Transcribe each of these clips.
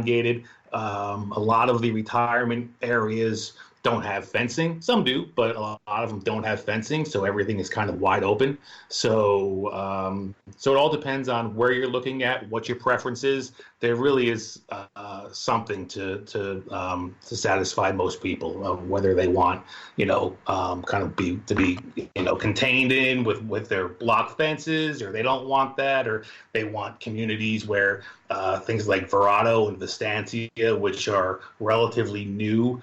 elongated. A lot of the retirement areas don't have fencing. Some do, but a lot of them don't have fencing, so everything is kind of wide open. So it all depends on where you're looking at, what your preference is. There really is something to satisfy most people, whether they want, kind of be contained in with their block fences, or they don't want that, or they want communities where things like Verrado and Vistancia, which are relatively new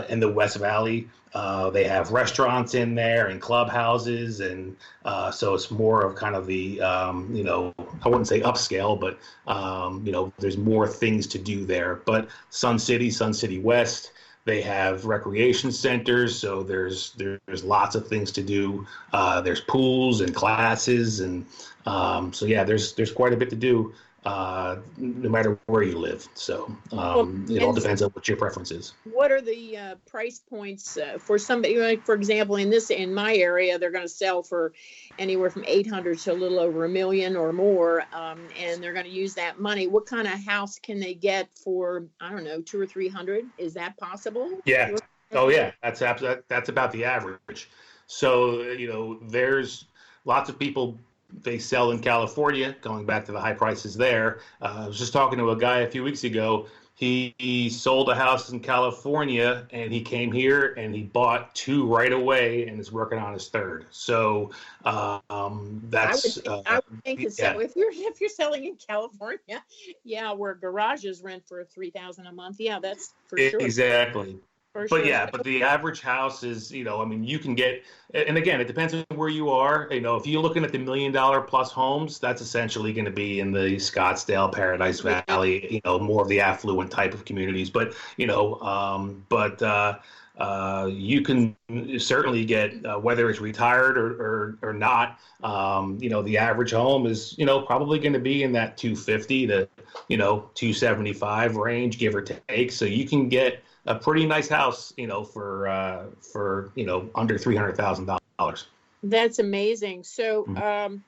in the West Valley. They have restaurants in there and clubhouses, and so it's more of kind of the, I wouldn't say upscale, but, there's more things to do there. But Sun City West, they have recreation centers, so there's lots of things to do. There's pools and classes, and so yeah, there's quite a bit to do. No matter where you live. So it all depends on what your preference is. What are the price points for somebody, like, for example, in my area, they're going to sell for anywhere from 800 to a little over $1 million or more, and they're going to use that money. What kind of house can they get for, I don't know, 200 or 300? Is that possible? Yeah. Oh yeah. That's about the average. So, there's lots of people. They sell in California, going back to the high prices there. I was just talking to a guy a few weeks ago. He sold a house in California, and he came here and he bought 2 right away and is working on his 3rd. So that's. I would think yeah. So. If you're selling in California, yeah, where garages rent for $3,000 a month, yeah, that's for sure. Exactly. But the average house is, you can get, and again, it depends on where you are. If you're looking at the $1 million plus homes, that's essentially going to be in the Scottsdale, Paradise Valley, more of the affluent type of communities. But, you can certainly get, whether it's retired or not, the average home is, probably going to be in that 250 to, 275 range, give or take. So you can get a pretty nice house, for under $300,000. That's amazing. So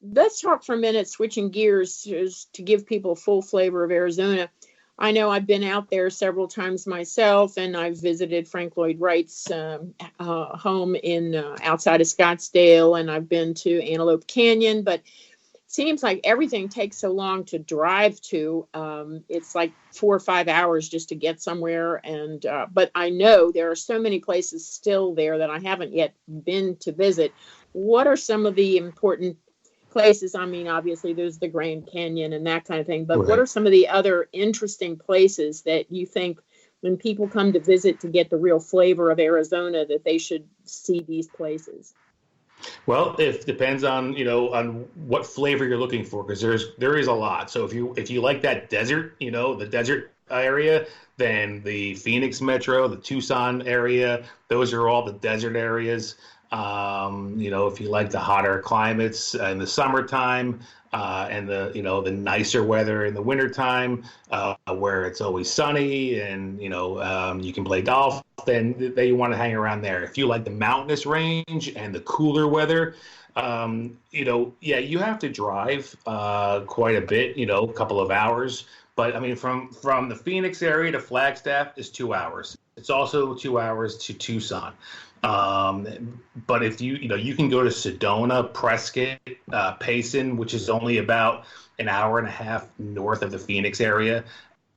let's talk for a minute, switching gears to give people a full flavor of Arizona. I know I've been out there several times myself, and I've visited Frank Lloyd Wright's home in outside of Scottsdale, and I've been to Antelope Canyon, but seems like everything takes so long to drive to. It's like 4 or 5 hours just to get somewhere. And but I know there are so many places still there that I haven't yet been to visit. What are some of the important places? I mean, obviously there's the Grand Canyon and that kind of thing, but What are some of the other interesting places that you think when people come to visit to get the real flavor of Arizona that they should see these places? Well, it depends on on what flavor you're looking for, because there is a lot. So if you like that desert, the desert area, then the Phoenix metro, the Tucson area, those are all the desert areas. If you like the hotter climates in the summertime, and the nicer weather in the wintertime, where it's always sunny and you can play golf, then you want to hang around there. If you like the mountainous range and the cooler weather, you have to drive quite a bit, a couple of hours. But I mean, from the Phoenix area to Flagstaff is 2 hours. It's also 2 hours to Tucson. But if you can go to Sedona, Prescott, Payson, which is only about an hour and a half north of the Phoenix area.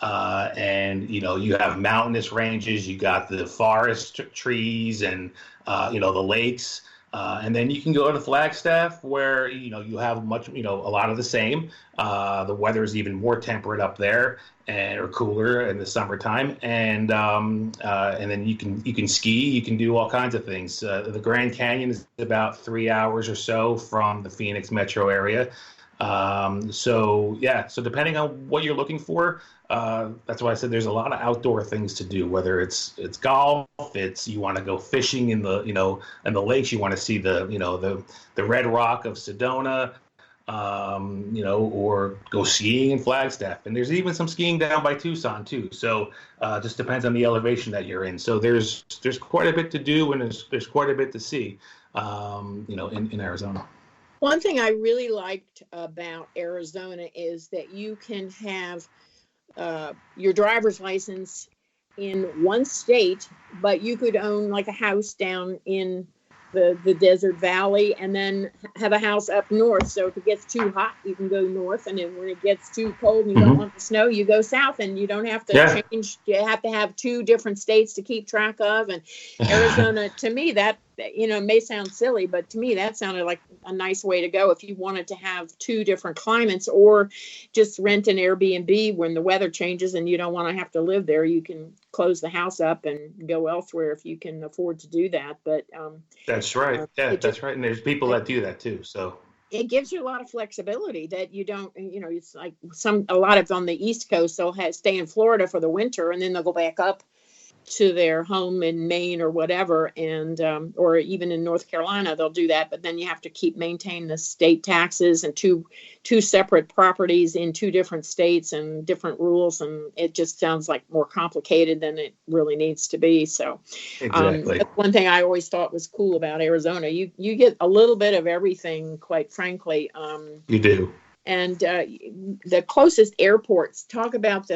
And you have mountainous ranges, you got the forest trees and, the lakes. And then you can go to Flagstaff where, you have a lot of the same. The weather is even more temperate up there or cooler in the summertime. And then you can ski, you can do all kinds of things. The Grand Canyon is about 3 hours or so from the Phoenix metro area. So depending on what you're looking for, that's why I said there's a lot of outdoor things to do, whether it's golf, it's you want to go fishing in the in the lakes, you want to see the red rock of Sedona, or go skiing in Flagstaff. And there's even some skiing down by Tucson too. So just depends on the elevation that you're in. So there's quite a bit to do, and there's quite a bit to see in Arizona. One thing I really liked about Arizona is that you can have your driver's license in one state, but you could own like a house down in the desert valley and then have a house up north. So if it gets too hot, you can go north, and then when it gets too cold and you don't want the snow, you go south, and you don't have to change. You have to have two different states to keep track of. And Arizona, to me, that, may sound silly, but to me that sounded like a nice way to go if you wanted to have two different climates, or just rent an Airbnb when the weather changes and you don't want to have to live there. You can close the house up and go elsewhere if you can afford to do that. But that's right. That's right. And there's people that do that too. So it gives you a lot of flexibility that you don't, it's like a lot of on the East Coast, they'll stay in Florida for the winter and then they'll go back up to their home in Maine or whatever, and or even in North Carolina, they'll do that. But then you have to maintain the state taxes and two separate properties in two different states and different rules, and it just sounds like more complicated than it really needs to be. So, exactly. That's one thing I always thought was cool about Arizona. You get a little bit of everything, quite frankly. You do. And the closest airports, talk about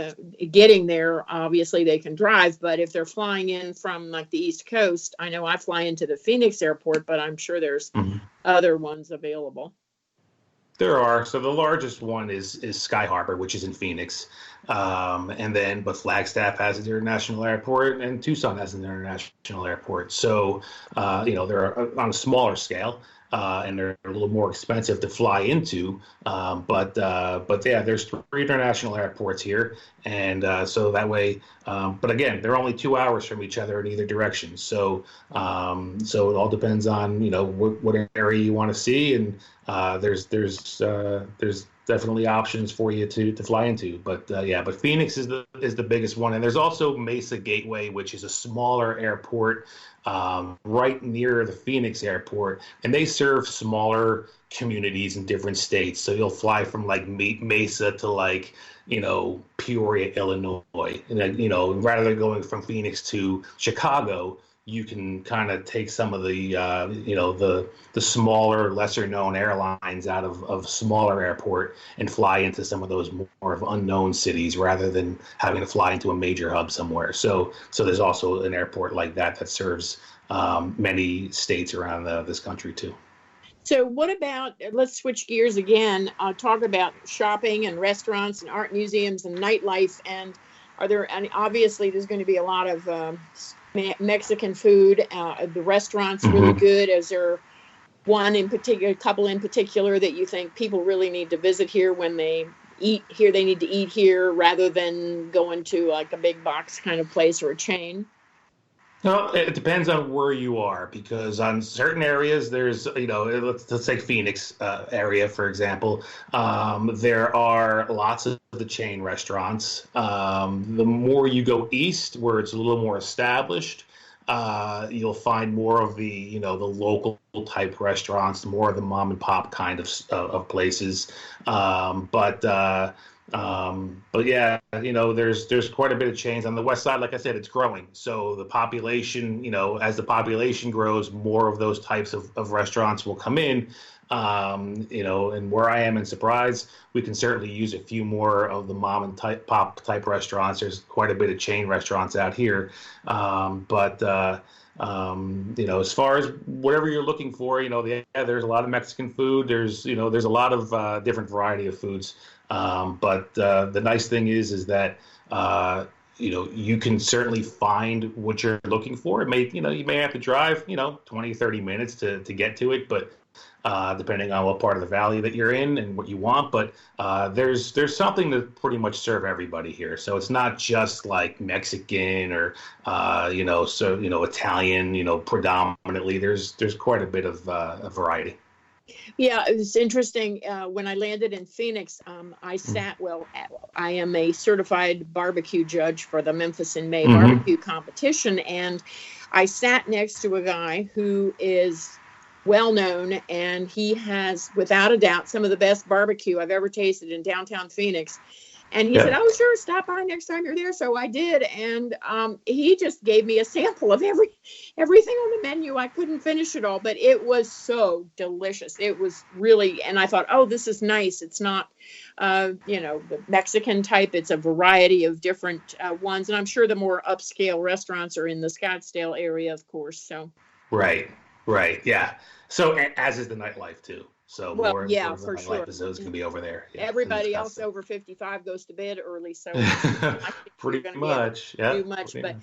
getting there. Obviously, they can drive, but if they're flying in from like the East Coast, I know I fly into the Phoenix airport, but I'm sure there's other ones available. There are. So the largest one is Sky Harbor, which is in Phoenix. But Flagstaff has an international airport and Tucson has an international airport. So, they're on a smaller scale. And they're a little more expensive to fly into, but there's 3 international airports here, and so that way. But again, they're only 2 hours from each other in either direction. So it all depends on what area you want to see, and there's definitely options for you to fly into. But Phoenix is the biggest one, and there's also Mesa Gateway, which is a smaller airport right near the Phoenix airport, and they serve smaller communities in different states. So you'll fly from like Mesa to Peoria, Illinois, and rather than going from Phoenix to Chicago, you can kind of take some of the the smaller, lesser known airlines out of smaller airport and fly into some of those more of unknown cities rather than having to fly into a major hub somewhere. So there's also an airport like that serves many states around this country too. So what about, let's switch gears again, talk about shopping and restaurants and art museums and nightlife. And obviously there's going to be a lot of Mexican food. The restaurants really good. Is there a couple in particular that you think people really need to visit here when they eat here? They need to eat here rather than going to like a big box kind of place or a chain? Well, it depends on where you are, because on certain areas, there's, let's take Phoenix area, for example. There are lots of the chain restaurants. The more you go east, where it's a little more established, you'll find more of the, the local type restaurants, more of the mom and pop kind of places. But yeah, there's quite a bit of chains on the west side. Like I said, it's growing. So the population, as the population grows, more of those types of restaurants will come in. And where I am in Surprise, we can certainly use a few more of the mom and pop type restaurants. There's quite a bit of chain restaurants out here. As far as whatever you're looking for, there's a lot of Mexican food. There's a lot of different variety of foods. But the nice thing is that you can certainly find what you're looking for. It may, you may have to drive, 20, 30 minutes to get to it, but depending on what part of the valley that you're in and what you want. But there's something to pretty much serve everybody here. So it's not just like Mexican or Italian, predominantly. There's quite a bit of variety. Yeah, it was interesting. When I landed in Phoenix, I am a certified barbecue judge for the Memphis in May barbecue competition. And I sat next to a guy who is well known, and he has, without a doubt, some of the best barbecue I've ever tasted in downtown Phoenix. And he said, "Oh, sure, stop by next time you're there." So I did, and he just gave me a sample of everything on the menu. I couldn't finish it all, but it was so delicious. It was really, and I thought, "Oh, this is nice. It's not, the Mexican type. It's a variety of different ones." And I'm sure the more upscale restaurants are in the Scottsdale area, of course. So. Right, yeah. So as is the nightlife too. So Well, more yeah, of the for nightlife sure. is always going to be over there. Yeah, Everybody else over 55 goes to bed early, so pretty going to be able much. to Yeah. do much. But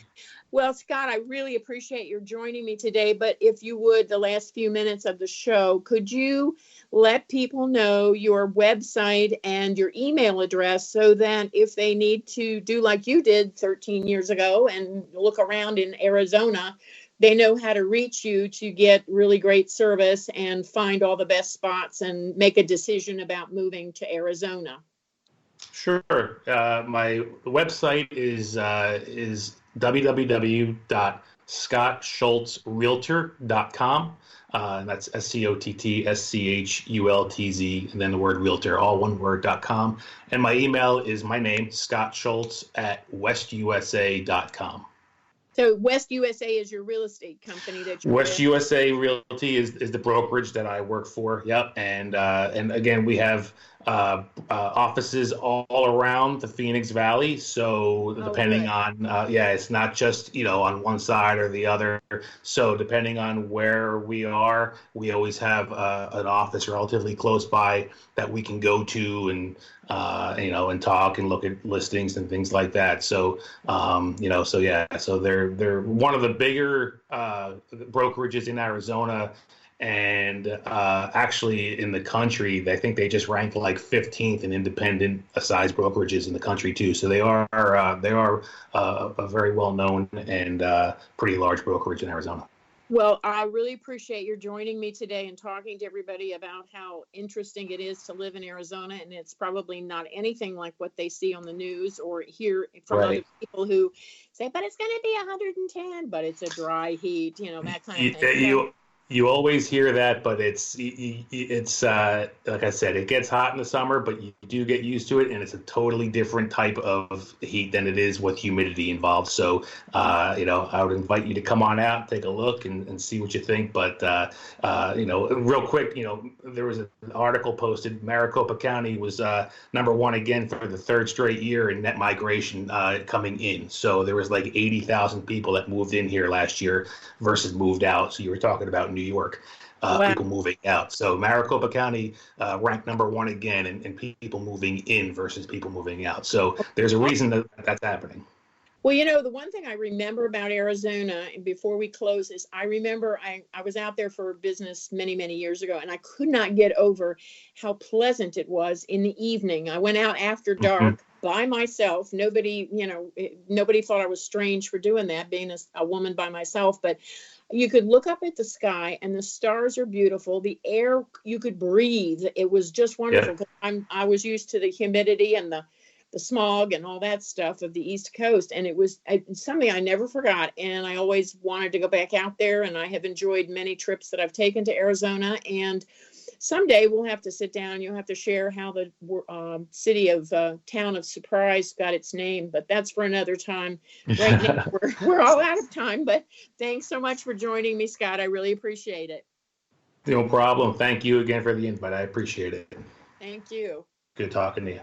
well, Scott, I really appreciate your joining me today. But if you would, the last few minutes of the show, could you let people know your website and your email address so that if they need to do like you did 13 years ago and look around in Arizona, they know how to reach you to get really great service and find all the best spots and make a decision about moving to Arizona? Sure. My website is www.scottschultzrealtor.com. And that's SCOTTSCHULTZ, and then the word realtor, all one word.com. And my email is my name, Scott Schultz @westusa.com. So West USA is your real estate company that you're West with? USA Realty is the brokerage that I work for. Yep, and again, we have offices all around the Phoenix Valley. So depending on it's not just on one side or the other. So depending on where we are, we always have an office relatively close by that we can go to and talk and look at listings and things like that. So so they're one of the bigger brokerages in Arizona, and actually in the country. I think they just ranked like 15th in independent size brokerages in the country too. So they are a very well known and pretty large brokerage in Arizona. Well, I really appreciate your joining me today and talking to everybody about how interesting it is to live in Arizona. And it's probably not anything like what they see on the news or hear from other people who say, but it's going to be 110, but it's a dry heat, that kind of thing. You always hear that, but it's like I said, it gets hot in the summer, but you do get used to it, and it's a totally different type of heat than it is with humidity involved. So, I would invite you to come on out, take a look, and see what you think. But real quick, there was an article posted. Maricopa County was #1 again for the third straight year in net migration coming in. So there was like 80,000 people that moved in here last year versus moved out. So you were talking about New York, people moving out. So Maricopa County ranked #1 again in people moving in versus people moving out. So there's a reason that's happening. Well, the one thing I remember about Arizona, and before we close, is I remember I was out there for business many, many years ago, and I could not get over how pleasant it was in the evening. I went out after dark by myself. Nobody thought I was strange for doing that, being a woman by myself, but you could look up at the sky and the stars are beautiful. The air, you could breathe. It was just wonderful. Yeah. I was used to the humidity and the smog and all that stuff of the East Coast. And it was something I never forgot. And I always wanted to go back out there. And I have enjoyed many trips that I've taken to Arizona. And someday we'll have to sit down. You'll have to share how the town of Surprise got its name, but that's for another time. Right now, we're all out of time, but thanks so much for joining me, Scott. I really appreciate it. No problem. Thank you again for the invite. I appreciate it. Thank you. Good talking to you.